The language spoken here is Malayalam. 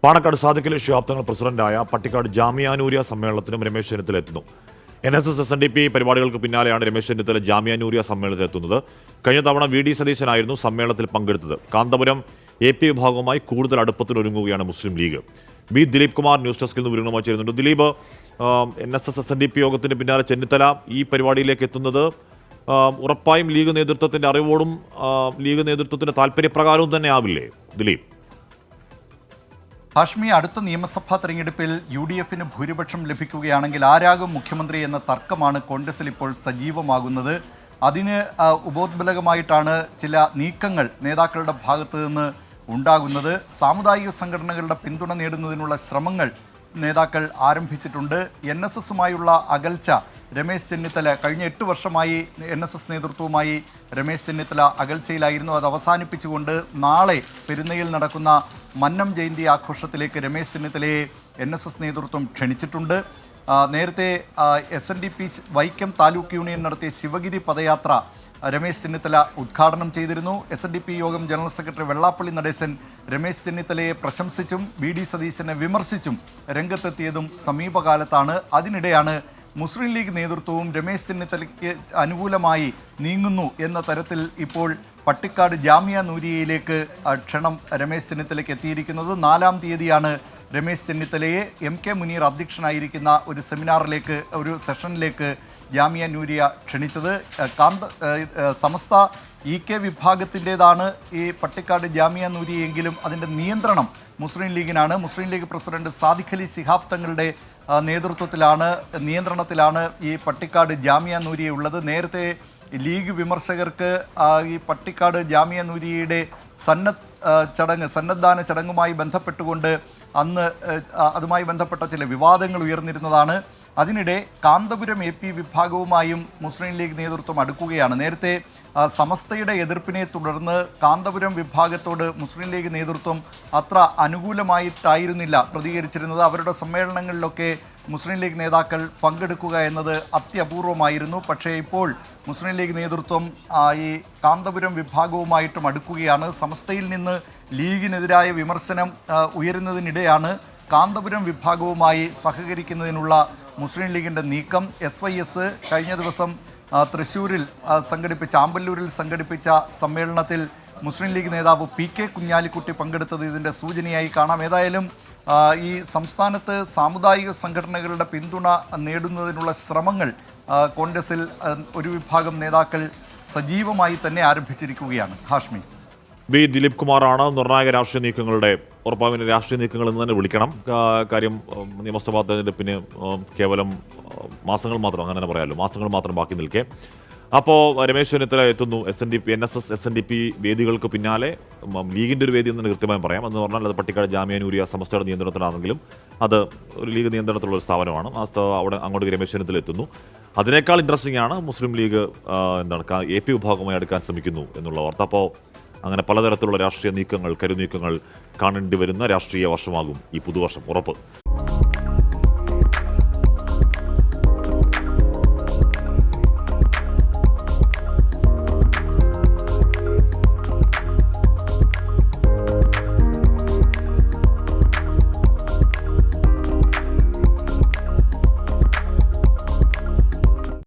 പാണക്കാട് സാദിഖലി ശിഹാബ് തങ്ങൾ പ്രസിഡന്റായ പട്ടിക്കാട് ജാമിയ നൂരിയ സമ്മേളനത്തിനും രമേശ് ചെന്നിത്തല എത്തുന്നു. NSS SNDP പരിപാടികൾക്ക് പിന്നാലെയാണ് രമേശ് ചെന്നിത്തല ജാമിയ നൂരിയ സമ്മേളനത്തിൽ എത്തുന്നത്. കഴിഞ്ഞ തവണ VD സതീശനായിരുന്നു സമ്മേളനത്തിൽ പങ്കെടുത്തത്. കാന്തപുരം AP വിഭാഗവുമായി കൂടുതൽ അടുപ്പത്തിനൊരുങ്ങുകയാണ് മുസ്ലിം ലീഗ്. B ദിലീപ് കുമാർ ന്യൂസ് ഡെസ്കിൽ നിന്ന് വിവരങ്ങളുമായി ചേരുന്നുണ്ട്. ദിലീപ്, NSS SNDP യോഗത്തിന് പിന്നാലെ ചെന്നിത്തല ഈ പരിപാടിയിലേക്ക് എത്തുന്നത് ഉറപ്പായും ലീഗ് നേതൃത്വത്തിന്റെ അറിവോടും ലീഗ് നേതൃത്വത്തിന്റെ താല്പര്യപ്രകാരവും തന്നെ ആവില്ലേ ദിലീപ്? ഹാഷ്മി, അടുത്ത നിയമസഭാ തെരഞ്ഞെടുപ്പിൽ UDFന് ഭൂരിപക്ഷം ലഭിക്കുകയാണെങ്കിൽ ആരാകും മുഖ്യമന്ത്രി എന്ന തർക്കമാണ് കോൺഗ്രസിൽ ഇപ്പോൾ സജീവമാകുന്നത്. അതിന് ഉപോത്ബലകമായിട്ടാണ് ചില നീക്കങ്ങൾ നേതാക്കളുടെ ഭാഗത്തു നിന്ന് ഉണ്ടാകുന്നത്. സാമുദായിക സംഘടനകളുടെ പിന്തുണ നേടുന്നതിനുള്ള ശ്രമങ്ങൾ നേതാക്കൾ ആരംഭിച്ചിട്ടുണ്ട്. NSSുമായുള്ള അകൽച്ച രമേശ് ചെന്നിത്തല കഴിഞ്ഞ 8 വർഷമായി NSS നേതൃത്വവുമായി രമേശ് ചെന്നിത്തല അകൽച്ചയിലായിരുന്നു. അത് അവസാനിപ്പിച്ചുകൊണ്ട് നാളെ പെരുന്നയിൽ നടക്കുന്ന മന്നം ജയന്തി ആഘോഷത്തിലേക്ക് രമേശ് ചെന്നിത്തലയെ NSS നേതൃത്വം ക്ഷണിച്ചിട്ടുണ്ട്. നേരത്തെ SNDP വൈക്കം താലൂക്ക് യൂണിയൻ നടത്തിയ ശിവഗിരി പദയാത്ര രമേശ് ചെന്നിത്തല ഉദ്ഘാടനം ചെയ്തിരുന്നു. SNDP യോഗം ജനറൽ സെക്രട്ടറി വെള്ളാപ്പള്ളി നടേശൻ രമേശ് ചെന്നിത്തലയെ പ്രശംസിച്ചും VD സതീശനെ വിമർശിച്ചും രംഗത്തെത്തിയതും സമീപകാലത്താണ്. അതിനിടെയാണ് മുസ്ലിം ലീഗ് നേതൃത്വവും രമേശ് ചെന്നിത്തലയ്ക്ക് അനുകൂലമായി നീങ്ങുന്നു എന്ന തരത്തിൽ ഇപ്പോൾ പട്ടിക്കാട് ജാമിയ നൂരിയയിലേക്ക് ക്ഷണം രമേശ് ചെന്നിത്തലയ്ക്ക് എത്തിയിരിക്കുന്നത്. 4-ാം തീയതിയാണ് രമേശ് ചെന്നിത്തലയെ MK മുനീർ അധ്യക്ഷനായിരിക്കുന്ന ഒരു സെമിനാറിലേക്ക്, ഒരു സെഷനിലേക്ക് ജാമിയ നൂരിയ ക്ഷണിച്ചത്. സമസ്ത EK വിഭാഗത്തിൻ്റെതാണ് ഈ പട്ടിക്കാട് ജാമിയ നൂരിയെങ്കിലും അതിൻ്റെ നിയന്ത്രണം മുസ്ലിം ലീഗിനാണ്. മുസ്ലിം ലീഗ് പ്രസിഡന്റ് സാദിഖലി ശിഹാബ് തങ്ങളുടെ നേതൃത്വത്തിലാണ്, നിയന്ത്രണത്തിലാണ് ഈ പട്ടിക്കാട് ജാമിയ നൂരിയ ഉള്ളത്. നേരത്തെ ലീഗ് വിമർശകർക്ക് ഈ പട്ടിക്കാട് ജാമിയ നൂരിയയുടെ സന്നദ്ധാന ചടങ്ങുമായി ബന്ധപ്പെട്ടുകൊണ്ട് അന്ന് അതുമായി ബന്ധപ്പെട്ട ചില വിവാദങ്ങൾ ഉയർന്നിരുന്നതാണ്. അതിനിടെ കാന്തപുരം AP വിഭാഗവുമായും മുസ്ലിം ലീഗ് നേതൃത്വം അടുക്കുകയാണ്. നേരത്തെ സമസ്തയുടെ എതിർപ്പിനെ തുടർന്ന് കാന്തപുരം വിഭാഗത്തോട് മുസ്ലിം ലീഗ് നേതൃത്വം അത്ര അനുകൂലമായിട്ടായിരുന്നില്ല പ്രതികരിച്ചിരുന്നത്. അവരുടെ സമ്മേളനങ്ങളിലൊക്കെ മുസ്ലിം ലീഗ് നേതാക്കൾ പങ്കെടുക്കുക എന്നത് അത്യപൂർവമായിരുന്നു. പക്ഷേ ഇപ്പോൾ മുസ്ലിം ലീഗ് നേതൃത്വം ഈ കാന്തപുരം വിഭാഗവുമായിട്ടും അടുക്കുകയാണ്. സമസ്തയിൽ നിന്ന് ലീഗിനെതിരായ വിമർശനം ഉയരുന്നതിനിടെയാണ് കാന്തപുരം വിഭാഗവുമായി സഹകരിക്കുന്നതിനുള്ള മുസ്ലിം ലീഗിൻ്റെ നീക്കം. SYS കഴിഞ്ഞ ദിവസം തൃശ്ശൂരിൽ ആമ്പല്ലൂരിൽ സംഘടിപ്പിച്ച സമ്മേളനത്തിൽ മുസ്ലിം ലീഗ് നേതാവ് PK കുഞ്ഞാലിക്കുട്ടി പങ്കെടുത്തത് ഇതിൻ്റെ സൂചനയായി കാണാം. ഏതായാലും ഈ സംസ്ഥാനത്ത് സാമുദായിക സംഘടനകളുടെ പിന്തുണ നേടുന്നതിനുള്ള ശ്രമങ്ങൾ കോൺഗ്രസിൽ ഒരു വിഭാഗം നേതാക്കൾ സജീവമായി തന്നെ ആരംഭിച്ചിരിക്കുകയാണ്. ഹാഷ്മി, B ദിലീപ് കുമാറാണ് നിർണായക രാഷ്ട്രീയ നീക്കങ്ങളുടെ ഉറപ്പായും രാഷ്ട്രീയ നീക്കങ്ങൾ എന്ന് തന്നെ വിളിക്കണം. കാര്യം നിയമസഭാ തെരഞ്ഞെടുപ്പിന് കേവലം മാസങ്ങൾ മാത്രം, അങ്ങനെ തന്നെ പറയാമല്ലോ, മാസങ്ങൾ മാത്രം ബാക്കി നിൽക്കെ. അപ്പോൾ രമേശ് ചെന്നിത്തല എത്തുന്നു. NSS SNDP വേദികൾക്ക് പിന്നാലെ ലീഗിൻ്റെ ഒരു വേദി എന്ന് കൃത്യമായും പറയാം. എന്ന് പറഞ്ഞാൽ അത് പട്ടിക്കാട് ജാമിയ നൂരിയ സമസ്തയുടെ നിയന്ത്രണത്തിലാണെങ്കിലും അത് ഒരു ലീഗ് നിയന്ത്രണത്തിലുള്ള ഒരു സ്ഥാപനമാണ്. അവിടെ അങ്ങോട്ട് രമേശ് ചെന്നിത്തല എത്തുന്നു. അതിനേക്കാൾ ഇൻട്രസ്റ്റിംഗ് ആണ് മുസ്ലിം ലീഗ് AP വിഭാഗവുമായി അടുക്കാൻ ശ്രമിക്കുന്നു എന്നുള്ള വാർത്ത. അപ്പോൾ അങ്ങനെ പലതരത്തിലുള്ള രാഷ്ട്രീയ നീക്കങ്ങൾ, കരുനീക്കങ്ങൾ കാണേണ്ടി വരുന്ന രാഷ്ട്രീയ വർഷമാകും ഈ പുതുവർഷം, ഉറപ്പ്.